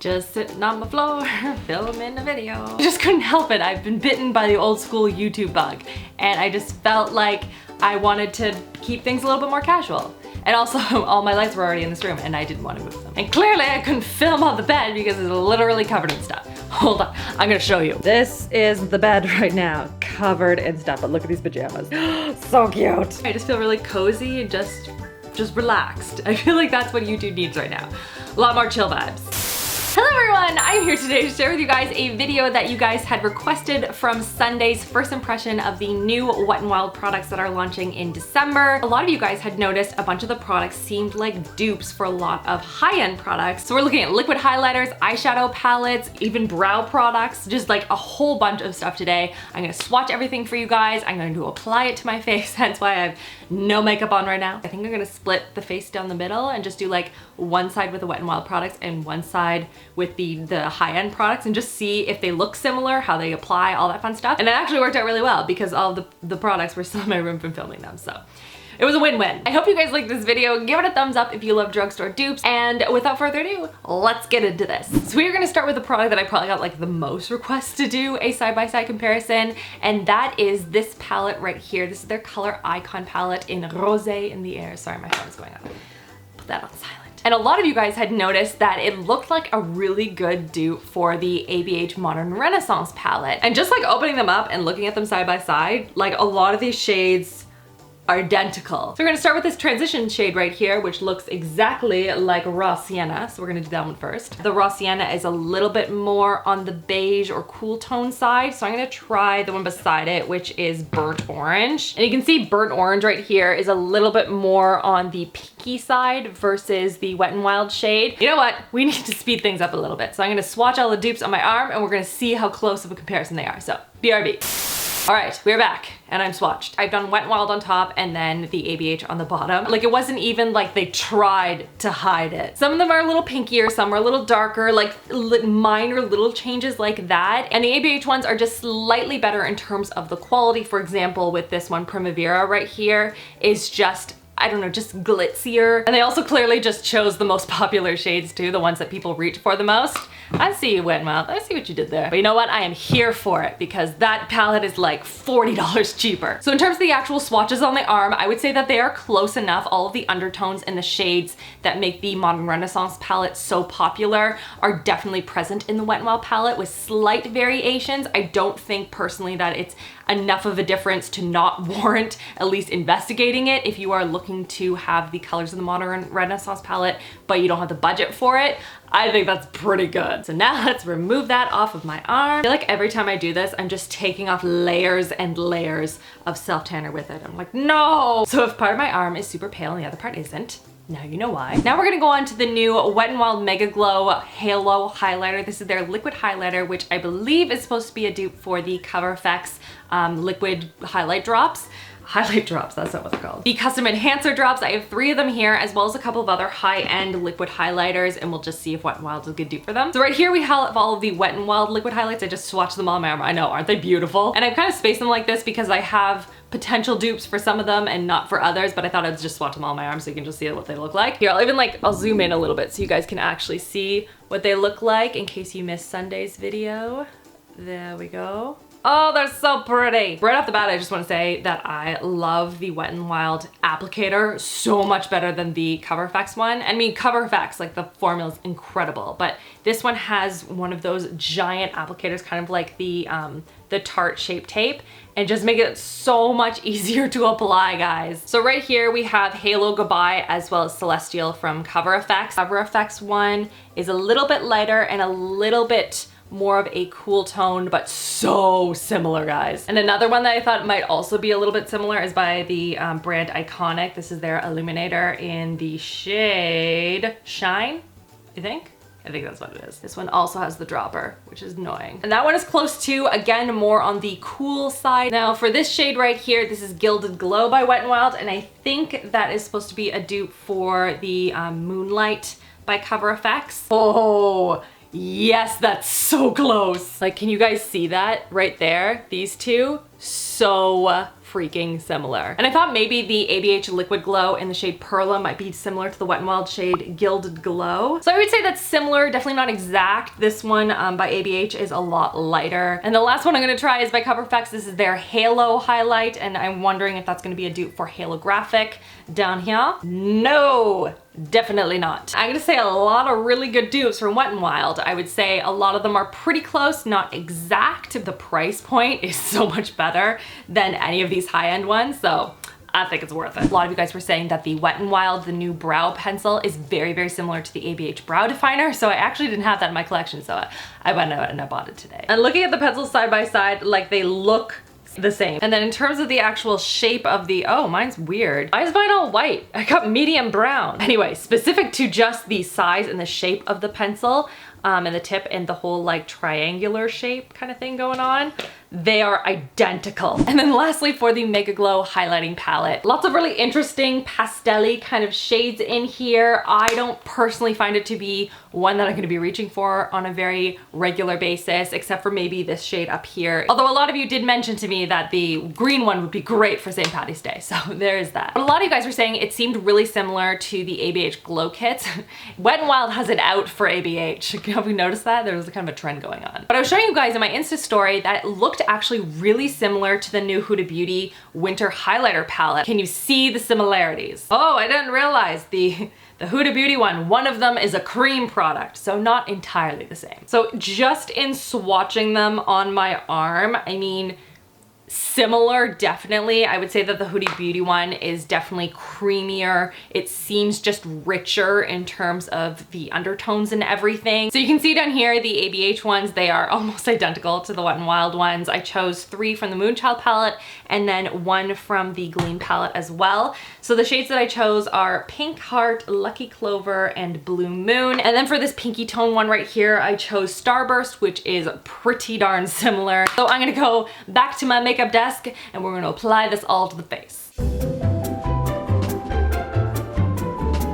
just sitting on my floor, filming a video. I just couldn't help it. I've been bitten by the old school YouTube bug, and I just felt like I wanted to keep things a little bit more casual. And also, all my lights were already in this room and I didn't want to move them. And clearly I couldn't film on the bed because it's literally covered in stuff. Hold on, I'm gonna show you. This is the bed right now, covered in stuff, but look at these pajamas. So cute. I just feel really cozy and just relaxed. I feel like that's what YouTube needs right now. A lot more chill vibes. Hello everyone, I'm here today to share with you guys a video that you guys had requested from Sunday's first impression of the new Wet n Wild products that are launching in December. A lot of you guys had noticed a bunch of the products seemed like dupes for a lot of high-end products. So we're looking at liquid highlighters, eyeshadow palettes, even brow products, just like a whole bunch of stuff today. I'm gonna swatch everything for you guys. I'm going to apply it to my face, hence why I have no makeup on right now. I think I'm gonna split the face down the middle and just do like one side with the Wet n Wild products and one side with the high-end products and just see if they look similar, how they apply, all that fun stuff. And it actually worked out really well because all of the products were still in my room from filming them, so it was a win-win. I hope you guys liked this video. Give it a thumbs up if you love Drugstore Dupes, and without further ado, let's get into this. So we're gonna start with the product that I probably got like the most requests to do a side-by-side comparison, and that is this palette right here. This is their Color Icon palette in Rosé in the Air. Sorry, my phone is going on. Put that on silent. And a lot of you guys had noticed that it looked like a really good dupe for the ABH Modern Renaissance palette. And just like opening them up and looking at them side by side, like a lot of these shades are identical. So we're gonna start with this transition shade right here, which looks exactly like Raw Sienna. So we're gonna do that one first. The Raw Sienna is a little bit more on the beige or cool tone side. So I'm gonna try the one beside it, which is Burnt Orange. And you can see Burnt Orange right here is a little bit more on the pinky side versus the Wet n Wild shade. You know what? We need to speed things up a little bit. So I'm gonna swatch all the dupes on my arm and we're gonna see how close of a comparison they are. So BRB. All right, we're back and I'm swatched. I've done Wet n Wild on top and then the ABH on the bottom. Like it wasn't even like they tried to hide it. Some of them are a little pinkier, some are a little darker, like minor little changes like that. And the ABH ones are just slightly better in terms of the quality. For example, with this one, Primavera right here is just, I don't know, just glitzier. And they also clearly just chose the most popular shades too, the ones that people reach for the most. I see you, Wet n Wild. I see what you did there. But you know what? I am here for it because that palette is like $40 cheaper. So in terms of the actual swatches on the arm, I would say that they are close enough. All of the undertones and the shades that make the Modern Renaissance palette so popular are definitely present in the Wet n Wild palette with slight variations. I don't think personally that it's enough of a difference to not warrant at least investigating it if you are looking to have the colors of the Modern Renaissance palette but you don't have the budget for it. I think that's pretty good. So now let's remove that off of my arm. I feel like every time I do this, I'm just taking off layers and layers of self-tanner with it. I'm like, no! So if part of my arm is super pale and the other part isn't, now you know why. Now we're gonna go on to the new Wet n Wild Megaglo Halo highlighter. This is their liquid highlighter, which I believe is supposed to be a dupe for the Cover FX liquid highlight drops. Highlight drops, that's not what they're called. The custom enhancer drops, I have 3 of them here, as well as a couple of other high-end liquid highlighters, and we'll just see if Wet n Wild is a good dupe for them. So right here we have all of the Wet n Wild liquid highlights. I just swatched them all on my arm. I know, aren't they beautiful? And I've kind of spaced them like this because I have potential dupes for some of them and not for others, but I thought I'd just swatch them all on my arm so you can just see what they look like. Here, I'll zoom in a little bit so you guys can actually see what they look like in case you missed Sunday's video. There we go. Oh, they're so pretty. Right off the bat, I just want to say that I love the Wet n Wild applicator so much better than the Cover FX one. I mean, Cover FX, like the formula is incredible, but this one has one of those giant applicators, kind of like the Tarte Shape Tape, and just make it so much easier to apply, guys. So right here we have Halo Goodbye as well as Celestial from Cover FX. Cover FX one is a little bit lighter and a little bit more of a cool tone, but so similar, guys. And another one that I thought might also be a little bit similar is by the brand Iconic. This is their illuminator in the shade Shine, I think that's what it is. This one also has the dropper, which is annoying. And that one is close to, again, more on the cool side. Now for this shade right here, this is Gilded Glow by Wet n Wild, and I think that is supposed to be a dupe for the Moonlight by Cover FX. Oh, yes, that's so close. Like, can you guys see that right there? These two, so freaking similar. And I thought maybe the ABH Liquid Glow in the shade Perla might be similar to the Wet n Wild shade Gilded Glow. So I would say that's similar, definitely not exact. This one by ABH is a lot lighter. And the last one I'm gonna try is by Cover FX. This is their Halo highlight, and I'm wondering if that's gonna be a dupe for Halo Graphic down here. No, definitely not. I'm gonna say a lot of really good dupes from Wet n Wild. I would say a lot of them are pretty close, not exact. The price point is so much better than any of these high-end ones, so I think it's worth it. A lot of you guys were saying that the Wet n Wild, the new brow pencil, is very, very similar to the ABH brow definer, so I actually didn't have that in my collection, so I went out and I bought it today. And looking at the pencils side by side, like, they look the same. And then in terms of the actual shape of the, oh, mine's weird. Why is mine all white? I got medium brown. Anyway, specific to just the size and the shape of the pencil, and the tip and the whole like triangular shape kind of thing going on, they are identical. And then lastly, for the Megaglo highlighting palette, lots of really interesting pastel-y kind of shades in here. I don't personally find it to be one that I'm gonna be reaching for on a very regular basis, except for maybe this shade up here. Although a lot of you did mention to me that the green one would be great for St. Patty's Day, so there is that. But a lot of you guys were saying it seemed really similar to the ABH Glow Kits. Wet n Wild has it out for ABH. Have you noticed that? There was kind of a trend going on. But I was showing you guys in my Insta story that it looked actually really similar to the new Huda Beauty Winter Highlighter Palette. Can you see the similarities? Oh, I didn't realize the Huda Beauty one of them is a cream product, so not entirely the same. So just in swatching them on my arm, I mean, similar, definitely. I would say that the Huda Beauty one is definitely creamier. It seems just richer in terms of the undertones and everything. So you can see down here, the ABH ones, they are almost identical to the Wet n Wild ones. I chose 3 from the Moonchild palette and then 1 from the Gleam palette as well. So the shades that I chose are Pink Heart, Lucky Clover, and Blue Moon. And then for this pinky tone one right here, I chose Starburst, which is pretty darn similar. So I'm gonna go back to my makeup desk and we're going to apply this all to the face.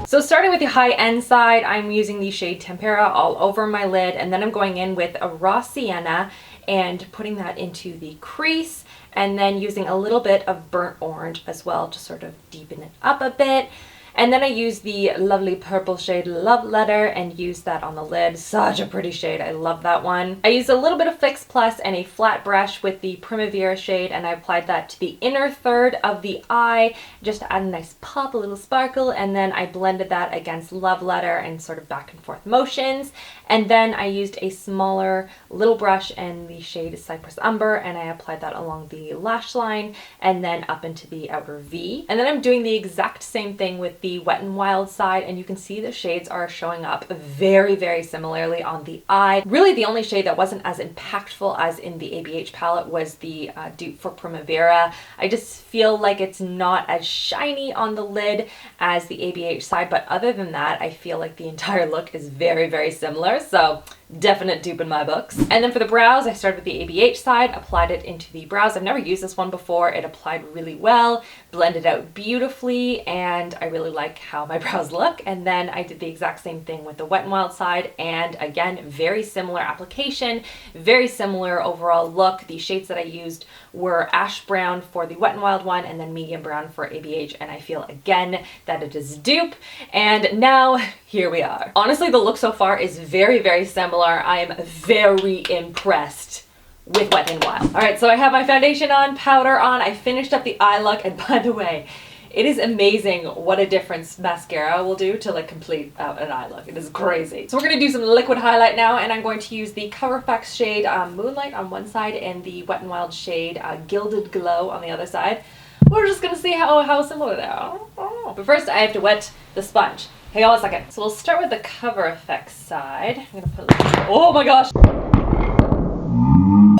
So starting with the high-end side, I'm using the shade Tempera all over my lid, and then I'm going in with a raw sienna and putting that into the crease, and then using a little bit of burnt orange as well to sort of deepen it up a bit. And then I use the lovely purple shade Love Letter and use that on the lid. Such a pretty shade, I love that one. I used a little bit of Fix Plus and a flat brush with the Primavera shade, and I applied that to the inner third of the eye just to add a nice pop, a little sparkle, and then I blended that against Love Letter and sort of back and forth motions. And then I used a smaller little brush and the shade Cypress Umber, and I applied that along the lash line and then up into the outer V. And then I'm doing the exact same thing with the Wet n Wild side, and you can see the shades are showing up very, very similarly on the eye. Really the only shade that wasn't as impactful as in the ABH palette was the dupe for Primavera. I just feel like it's not as shiny on the lid as the ABH side, but other than that, I feel like the entire look is very, very similar. So definite dupe in my books. And then for the brows, I started with the ABH side, applied it into the brows. I've never used this one before. It applied really well, blended out beautifully, and I really like how my brows look. And then I did the exact same thing with the Wet n Wild side, and again, very similar application, very similar overall look. The shades that I used were Ash Brown for the Wet n Wild one and then Medium Brown for ABH, and I feel again that it is dupe. And now here we are. Honestly, the look so far is very, very similar. I am very impressed with Wet n Wild. All right, so I have my foundation on, powder on, I finished up the eye look, and by the way, it is amazing what a difference mascara will do to like complete out an eye look. It is crazy. So we're gonna do some liquid highlight now, and I'm going to use the Cover FX shade Moonlight on one side and the Wet n Wild shade Gilded Glow on the other side. We're just gonna see how similar they are. But first I have to wet the sponge. Hang on a second. So we'll start with the Cover FX side. I'm gonna put oh my gosh!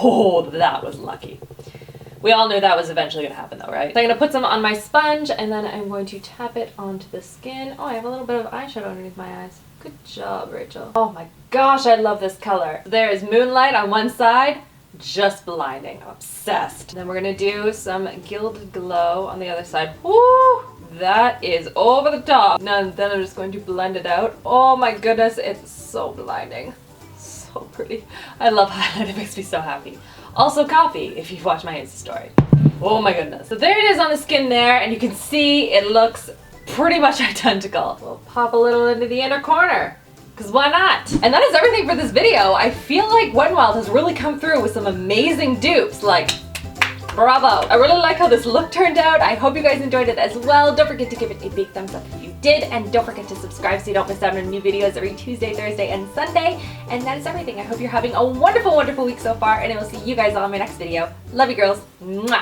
Oh, that was lucky. We all knew that was eventually gonna happen though, right? So I'm gonna put some on my sponge and then I'm going to tap it onto the skin. Oh, I have a little bit of eyeshadow underneath my eyes. Good job, Rachel. Oh my gosh, I love this color. There is Moonlight on one side, just blinding. I'm obsessed. And then we're gonna do some Gilded Glow on the other side. Woo! That is over the top. Now then I'm just going to blend it out. Oh my goodness, it's so blinding. So pretty. I love highlight, it makes me so happy. Also coffee, if you've watched my Insta story. Oh my goodness. So there it is on the skin there, and you can see it looks pretty much identical. We'll pop a little into the inner corner, because why not? And that is everything for this video. I feel like Wet n Wild has really come through with some amazing dupes, like, bravo. I really like how this look turned out. I hope you guys enjoyed it as well. Don't forget to give it a big thumbs up if you did, and don't forget to subscribe so you don't miss out on new videos every Tuesday, Thursday, and Sunday. And that is everything. I hope you're having a wonderful, wonderful week so far, and I will see you guys all in my next video. Love you girls. Mwah.